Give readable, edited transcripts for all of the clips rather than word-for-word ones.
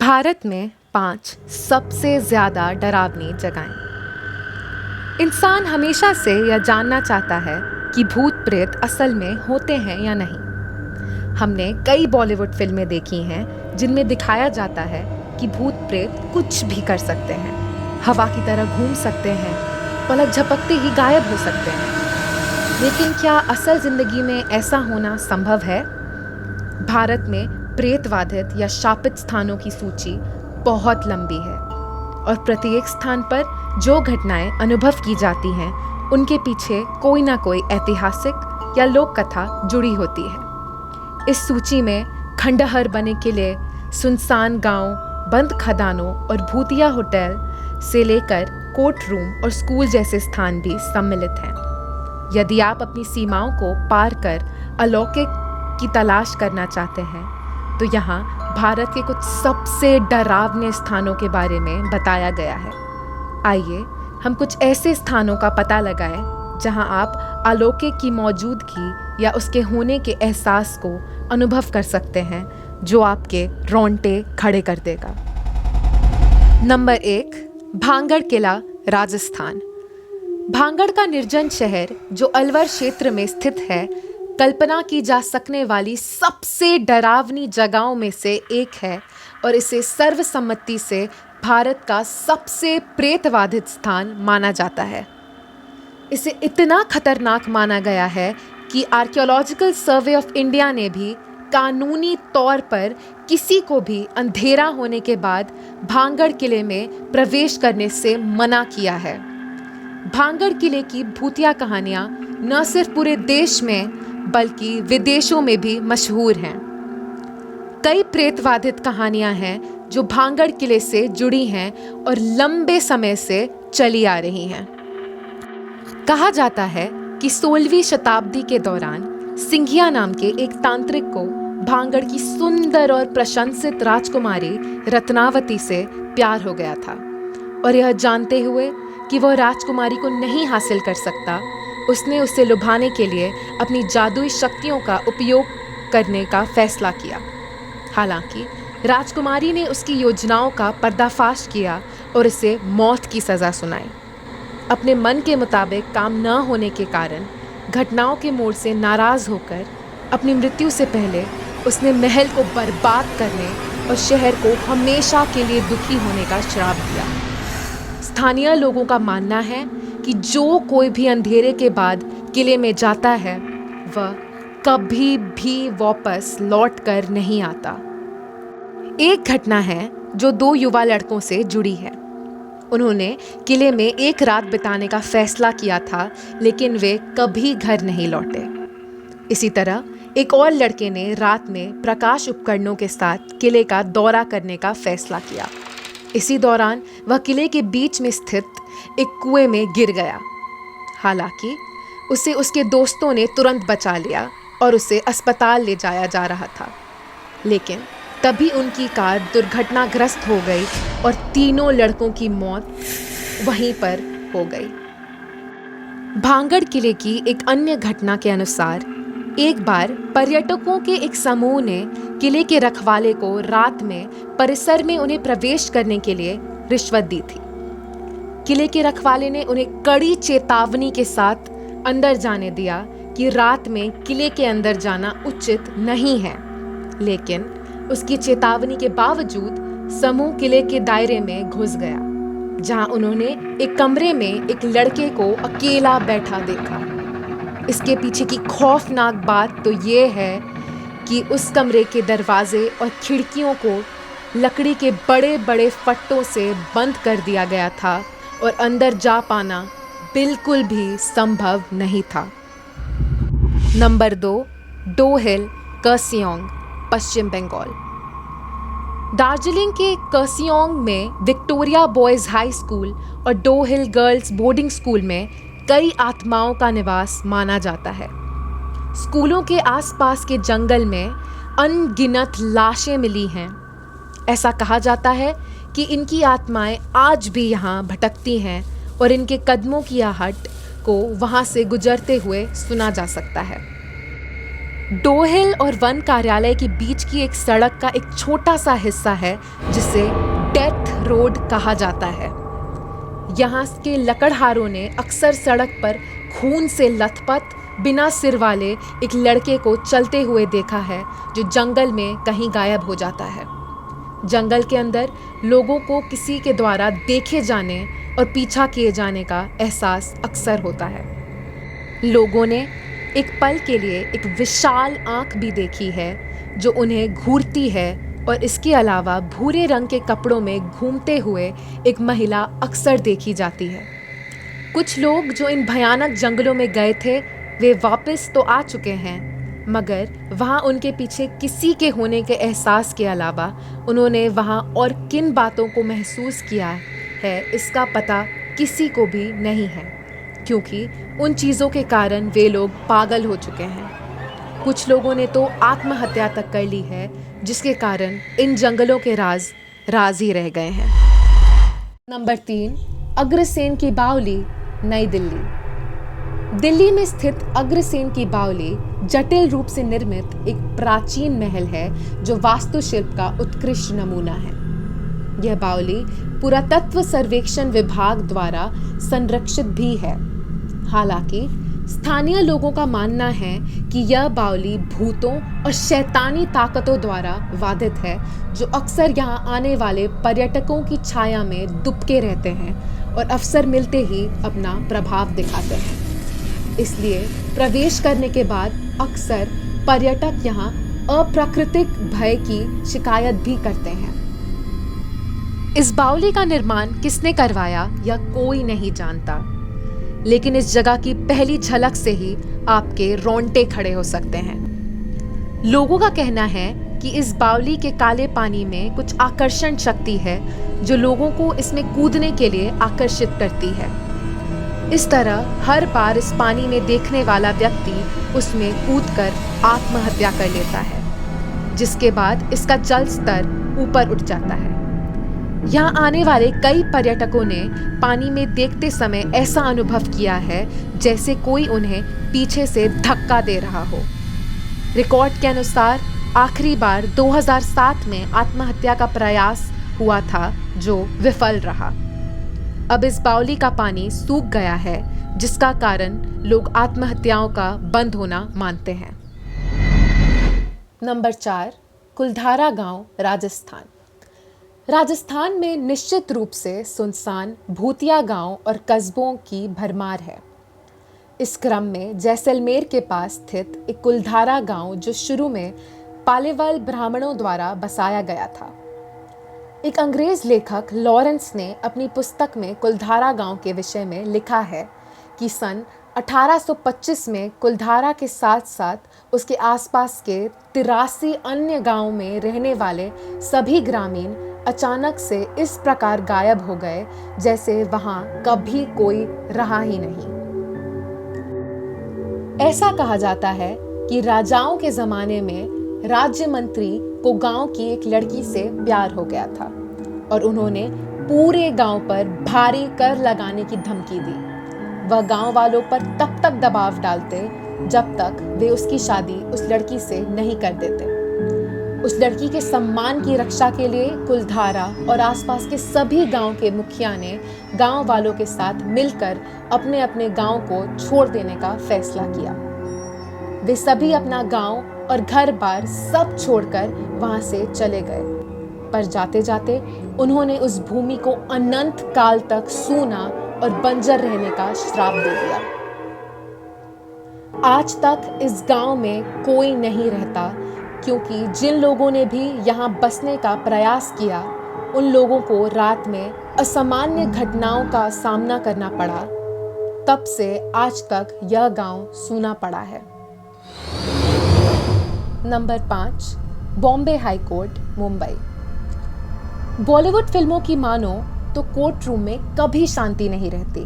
भारत में 5 सबसे ज़्यादा डरावनी जगहें। इंसान हमेशा से यह जानना चाहता है कि भूत प्रेत असल में होते हैं या नहीं। हमने कई बॉलीवुड फिल्में देखी हैं जिनमें दिखाया जाता है कि भूत प्रेत कुछ भी कर सकते हैं, हवा की तरह घूम सकते हैं, पलक झपकते ही गायब हो सकते हैं। लेकिन क्या असल ज़िंदगी में ऐसा होना संभव है? भारत में प्रेतवाधित या शापित स्थानों की सूची बहुत लंबी है और प्रत्येक स्थान पर जो घटनाएं अनुभव की जाती हैं उनके पीछे कोई ना कोई ऐतिहासिक या लोक कथा जुड़ी होती है। इस सूची में खंडहर बने किले, सुनसान गांव, बंद खदानों और भूतिया होटल से लेकर कोर्ट रूम और स्कूल जैसे स्थान भी सम्मिलित हैं। यदि आप अपनी सीमाओं को पार कर अलौकिक की तलाश करना चाहते हैं तो यहाँ भारत के कुछ सबसे डरावने स्थानों के बारे में बताया गया है। आइए हम कुछ ऐसे स्थानों का पता लगाएं जहाँ आप अलौकिक की मौजूदगी या उसके होने के एहसास को अनुभव कर सकते हैं जो आपके रोंगटे खड़े कर देगा। नंबर 1, भांगड़ किला, राजस्थान। भांगड़ का निर्जन शहर जो अलवर क्षेत्र में स्थित है, कल्पना की जा सकने वाली सबसे डरावनी जगहों में से एक है और इसे सर्वसम्मति से भारत का सबसे प्रेतवाधित स्थान माना जाता है। इसे इतना खतरनाक माना गया है कि आर्कियोलॉजिकल सर्वे ऑफ इंडिया ने भी कानूनी तौर पर किसी को भी अंधेरा होने के बाद भांगड़ किले में प्रवेश करने से मना किया है। भांगड़ किले की भूतिया कहानियाँ न सिर्फ पूरे देश में बल्कि विदेशों में भी मशहूर हैं। कई प्रेतवाधित कहानियां हैं जो भांगड़ किले से जुड़ी हैं और लंबे समय से चली आ रही हैं। कहा जाता है कि 16वीं शताब्दी के दौरान सिंघिया नाम के एक तांत्रिक को भांगड़ की सुंदर और प्रशंसित राजकुमारी रत्नावती से प्यार हो गया था और यह जानते हुए कि वह राजकुमारी को नहीं हासिल कर सकता, उसने उसे लुभाने के लिए अपनी जादुई शक्तियों का उपयोग करने का फैसला किया। हालांकि राजकुमारी ने उसकी योजनाओं का पर्दाफाश किया और उसे मौत की सज़ा सुनाई। अपने मन के मुताबिक काम न होने के कारण घटनाओं के मोड़ से नाराज़ होकर अपनी मृत्यु से पहले उसने महल को बर्बाद करने और शहर को हमेशा के लिए दुखी होने का श्राप दिया। स्थानीय लोगों का मानना है कि जो कोई भी अंधेरे के बाद किले में जाता है वह कभी भी वापस लौट कर नहीं आता। एक घटना है जो 2 युवा लड़कों से जुड़ी है। उन्होंने किले में एक रात बिताने का फैसला किया था, लेकिन वे कभी घर नहीं लौटे। इसी तरह एक और लड़के ने रात में प्रकाश उपकरणों के साथ किले का दौरा करने का फैसला किया। इसी दौरान वह किले के बीच में स्थित एक कुएं में गिर गया। हालांकि उसे उसके दोस्तों ने तुरंत बचा लिया और उसे अस्पताल ले जाया जा रहा था, लेकिन तभी उनकी कार दुर्घटनाग्रस्त हो गई और तीनों लड़कों की मौत वहीं पर हो गई। भांगड़ किले की एक अन्य घटना के अनुसार एक बार पर्यटकों के एक समूह ने किले के रखवाले को रात में परिसर में उन्हें प्रवेश करने के लिए रिश्वत दी थी। किले के रखवाले ने उन्हें कड़ी चेतावनी के साथ अंदर जाने दिया कि रात में किले के अंदर जाना उचित नहीं है, लेकिन उसकी चेतावनी के बावजूद समूह किले के दायरे में घुस गया, जहां उन्होंने एक कमरे में एक लड़के को अकेला बैठा देखा। इसके पीछे की खौफनाक बात तो ये है कि उस कमरे के दरवाजे और खिड़कियों को लकड़ी के बड़े बड़े फट्टों से बंद कर दिया गया था और अंदर जा पाना बिल्कुल भी संभव नहीं था। नंबर 2, डोहिल, कर्सियोंग, पश्चिम बंगाल। दार्जिलिंग के कर्सियोंग में विक्टोरिया बॉयज़ हाई स्कूल और डोहिल गर्ल्स बोर्डिंग स्कूल में कई आत्माओं का निवास माना जाता है। स्कूलों के आसपास के जंगल में अनगिनत लाशें मिली हैं। ऐसा कहा जाता है कि इनकी आत्माएं आज भी यहाँ भटकती हैं और इनके कदमों की आहट को वहाँ से गुजरते हुए सुना जा सकता है। डोहिल और वन कार्यालय के बीच की एक सड़क का एक छोटा सा हिस्सा है जिसे डेथ रोड कहा जाता है। यहाँ के लकड़हारों ने अक्सर सड़क पर खून से लथपथ बिना सिर वाले एक लड़के को चलते हुए देखा है जो जंगल में कहीं गायब हो जाता है। जंगल के अंदर लोगों को किसी के द्वारा देखे जाने और पीछा किए जाने का एहसास अक्सर होता है। लोगों ने एक पल के लिए एक विशाल आंख भी देखी है जो उन्हें घूरती है, और इसके अलावा भूरे रंग के कपड़ों में घूमते हुए एक महिला अक्सर देखी जाती है। कुछ लोग जो इन भयानक जंगलों में गए थे वे वापस तो आ चुके हैं, मगर वहाँ उनके पीछे किसी के होने के एहसास के अलावा उन्होंने वहाँ और किन बातों को महसूस किया है इसका पता किसी को भी नहीं है, क्योंकि उन चीज़ों के कारण वे लोग पागल हो चुके हैं। कुछ लोगों ने तो आत्महत्या तक कर ली है, जिसके कारण इन जंगलों के राज ही रह गए हैं। नंबर 3, अग्रसेन की बावली, नई दिल्ली। दिल्ली में स्थित अग्रसेन की बावली जटिल रूप से निर्मित एक प्राचीन महल है जो वास्तुशिल्प का उत्कृष्ट नमूना है। यह बावली पुरातत्व सर्वेक्षण विभाग द्वारा संरक्षित भी है। हालांकि स्थानीय लोगों का मानना है कि यह बावली भूतों और शैतानी ताकतों द्वारा बाधित है, जो अक्सर यहाँ आने वाले पर्यटकों की छाया में दुबके रहते हैं और अवसर मिलते ही अपना प्रभाव दिखाते हैं। इसलिए प्रवेश करने के बाद अक्सर पर्यटक यहाँ अप्राकृतिक भय की शिकायत भी करते हैं। इस बावली का निर्माण किसने करवाया यह कोई नहीं जानता, लेकिन इस जगह की पहली झलक से ही आपके रोंगटे खड़े हो सकते हैं। लोगों का कहना है कि इस बावली के काले पानी में कुछ आकर्षण शक्ति है जो लोगों को इसमें कूदने के लिए आकर्षित करती है। इस तरह हर बार इस पानी में देखने वाला व्यक्ति उसमें कूदकर आत्महत्या कर लेता है, जिसके बाद इसका जल स्तर ऊपर उठ जाता है। यहाँ आने वाले कई पर्यटकों ने पानी में देखते समय ऐसा अनुभव किया है जैसे कोई उन्हें पीछे से धक्का दे रहा हो। रिकॉर्ड के अनुसार आखिरी बार 2007 में आत्महत्या का प्रयास हुआ था जो विफल रहा। अब इस बावली का पानी सूख गया है, जिसका कारण लोग आत्महत्याओं का बंद होना मानते हैं। नंबर 4, कुलधारा गांव, राजस्थान। राजस्थान में निश्चित रूप से सुनसान भूतिया गांव और कस्बों की भरमार है। इस क्रम में जैसलमेर के पास स्थित एक कुलधारा गांव जो शुरू में पालेवाल ब्राह्मणों द्वारा बसाया गया था। एक अंग्रेज लेखक लॉरेंस ने अपनी पुस्तक में कुलधारा गांव के विषय में लिखा है कि सन 1825 में कुलधारा के साथ साथ उसके आसपास के 83 अन्य गांवों में रहने वाले सभी ग्रामीण अचानक से इस प्रकार गायब हो गए जैसे वहां कभी कोई रहा ही नहीं। ऐसा कहा जाता है कि राजाओं के जमाने में राज्य मंत्री को गांव की एक लड़की से प्यार हो गया था और उन्होंने पूरे गांव पर भारी कर लगाने की धमकी दी। वह गांव वालों पर तब तक दबाव डालते जब तक वे उसकी शादी उस लड़की से नहीं कर देते। उस लड़की के सम्मान की रक्षा के लिए कुलधारा और आसपास के सभी गांव के मुखिया ने गांव वालों के साथ मिलकर अपने अपने गांव को छोड़ देने का फैसला किया। वे सभी अपना गांव और घर बार सब छोड़कर वहां से चले गए, पर जाते जाते उन्होंने उस भूमि को अनंत काल तक सूना और बंजर रहने का श्राप दे दिया। आज तक इस गांव में कोई नहीं रहता, क्योंकि जिन लोगों ने भी यहाँ बसने का प्रयास किया उन लोगों को रात में असामान्य घटनाओं का सामना करना पड़ा। तब से आज तक यह गांव सूना पड़ा है। Number 5, Bombay high court, Mumbai. Bollywood फिल्मों की मानो तो कोर्ट रूम में कभी शांति नहीं रहती।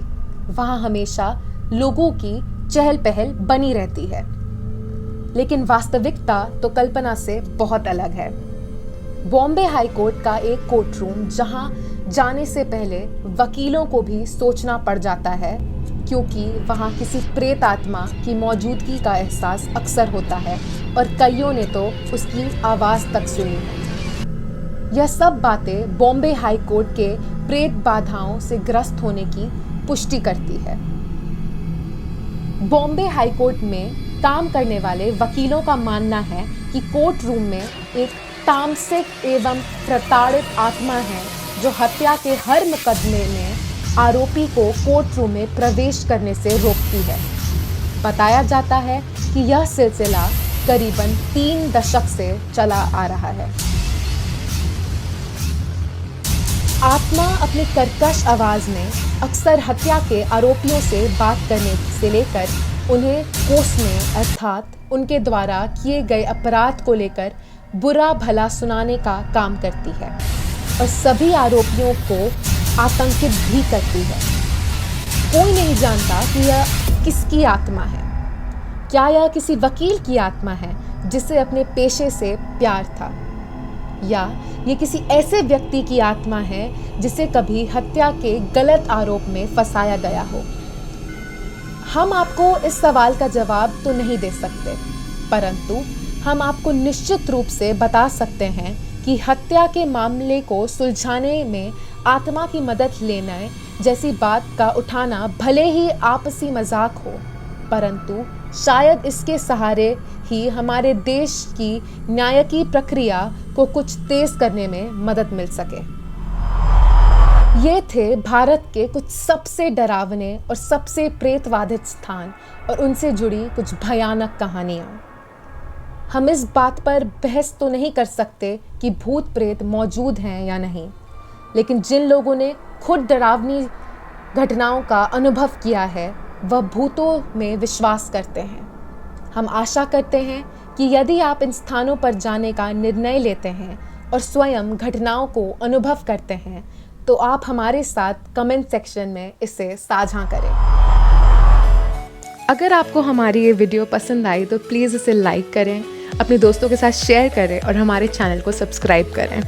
वहां हमेशा लोगों की चहल पहल बनी रहती है, लेकिन वास्तविकता तो कल्पना से बहुत अलग है। बॉम्बे हाई कोर्ट का एक कोर्ट रूम जहां जाने से पहले वकीलों को भी सोचना पड़ जाता है क्योंकि वहाँ किसी प्रेत आत्मा की मौजूदगी का एहसास अक्सर होता है और कईयों ने तो उसकी आवाज़ तक सुनी है। यह सब बातें बॉम्बे हाई कोर्ट के प्रेत बाधाओं से ग्रस्त होने की पुष्टि करती है। बॉम्बे हाई कोर्ट में काम करने वाले वकीलों का मानना है कि कोर्ट रूम में एक तामसिक एवं प्रताड़ित आत्मा है जो हत्या के हर मुकदमे में आरोपी को कोर्ट रूम में प्रवेश करने से रोकती है। बताया जाता है कि यह सिलसिला करीबन 3 दशक से चला आ रहा है। आत्मा अपनी कर्कश आवाज़ में अक्सर हत्या के आरोपियों से बात करने से लेकर उन्हें कोसने अर्थात उनके द्वारा किए गए अपराध को लेकर बुरा भला सुनाने का काम करती है और सभी आरोपियों को आतंकित भी करती है। कोई नहीं जानता कि यह किसकी आत्मा है। क्या यह किसी वकील की आत्मा है जिसे अपने पेशे से प्यार था, या ये किसी ऐसे व्यक्ति की आत्मा है जिसे कभी हत्या के गलत आरोप में फंसाया गया हो। हम आपको इस सवाल का जवाब तो नहीं दे सकते, परंतु हम आपको निश्चित रूप से बता सकते हैं कि हत्या के मामले को सुलझाने में आत्मा की मदद लेने जैसी बात का उठाना भले ही आपसी मजाक हो, परंतु शायद इसके सहारे ही हमारे देश की न्यायिक प्रक्रिया को कुछ तेज करने में मदद मिल सके। ये थे भारत के कुछ सबसे डरावने और सबसे प्रेतवादित स्थान और उनसे जुड़ी कुछ भयानक कहानियाँ। हम इस बात पर बहस तो नहीं कर सकते कि भूत प्रेत मौजूद हैं या नहीं, लेकिन जिन लोगों ने खुद डरावनी घटनाओं का अनुभव किया है वह भूतों में विश्वास करते हैं। हम आशा करते हैं कि यदि आप इन स्थानों पर जाने का निर्णय लेते हैं और स्वयं घटनाओं को अनुभव करते हैं तो आप हमारे साथ कमेंट सेक्शन में इसे साझा करें। अगर आपको हमारी ये वीडियो पसंद आई तो प्लीज़ इसे लाइक करें, अपने दोस्तों के साथ शेयर करें और हमारे चैनल को सब्सक्राइब करें।